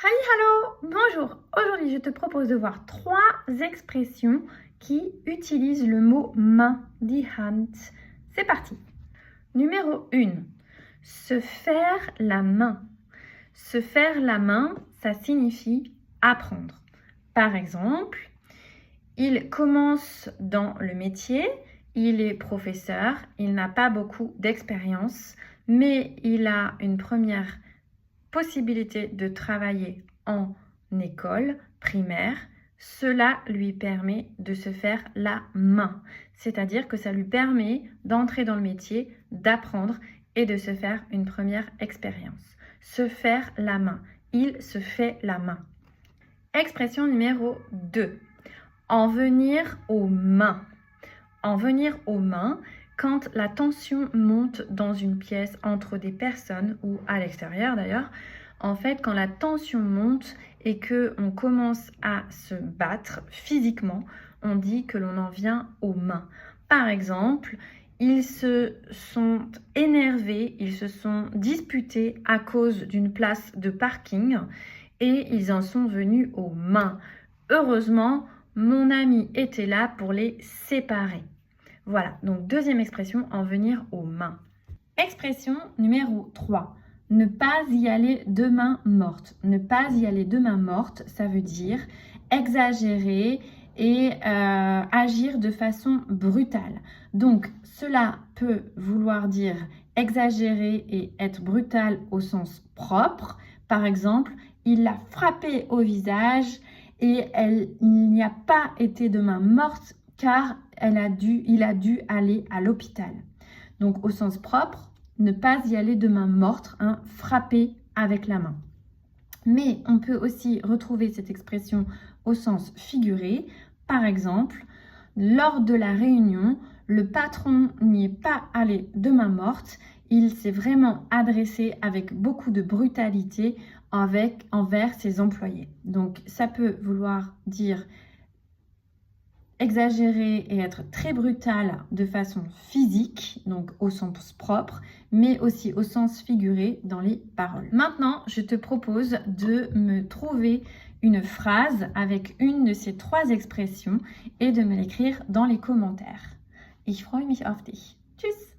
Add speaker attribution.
Speaker 1: Hallo, bonjour. Aujourd'hui, je te propose de voir 3 expressions qui utilisent le mot main, die Hand. C'est parti. Numéro 1, se faire la main. Se faire la main, ça signifie apprendre. Par exemple, il commence dans le métier, il est professeur, il n'a pas beaucoup d'expérience, mais il a une première possibilité de travailler en école primaire. Cela lui permet de se faire la main, c'est-à-dire que ça lui permet d'entrer dans le métier, d'apprendre et de se faire une première expérience. Se faire la main. Il se fait la main. Expression numéro 2. En venir aux mains. En venir aux mains, quand la tension monte dans une pièce entre des personnes ou à l'extérieur d'ailleurs, en fait, quand la tension monte et qu'on commence à se battre physiquement, on dit que l'on en vient aux mains. Par exemple, ils se sont énervés, ils se sont disputés à cause d'une place de parking et ils en sont venus aux mains. Heureusement, mon ami était là pour les séparer. Voilà, donc deuxième expression, en venir aux mains. Expression numéro 3. Ne pas y aller de main morte. Ne pas y aller de main morte, ça veut dire exagérer et agir de façon brutale. Donc, cela peut vouloir dire exagérer et être brutal au sens propre. Par exemple, il l'a frappée au visage et il n'y a pas été de main morte car il a dû aller à l'hôpital. Donc, au sens propre, ne pas y aller de main morte, frapper avec la main. Mais on peut aussi retrouver cette expression au sens figuré. Par exemple, lors de la réunion, le patron n'y est pas allé de main morte. Il s'est vraiment adressé avec beaucoup de brutalité envers ses employés. Donc, ça peut vouloir dire exagérer et être très brutal de façon physique, donc au sens propre, mais aussi au sens figuré dans les paroles. Maintenant, je te propose de me trouver une phrase avec une de ces 3 expressions et de me l'écrire dans les commentaires. Ich freue mich auf dich. Tschüss!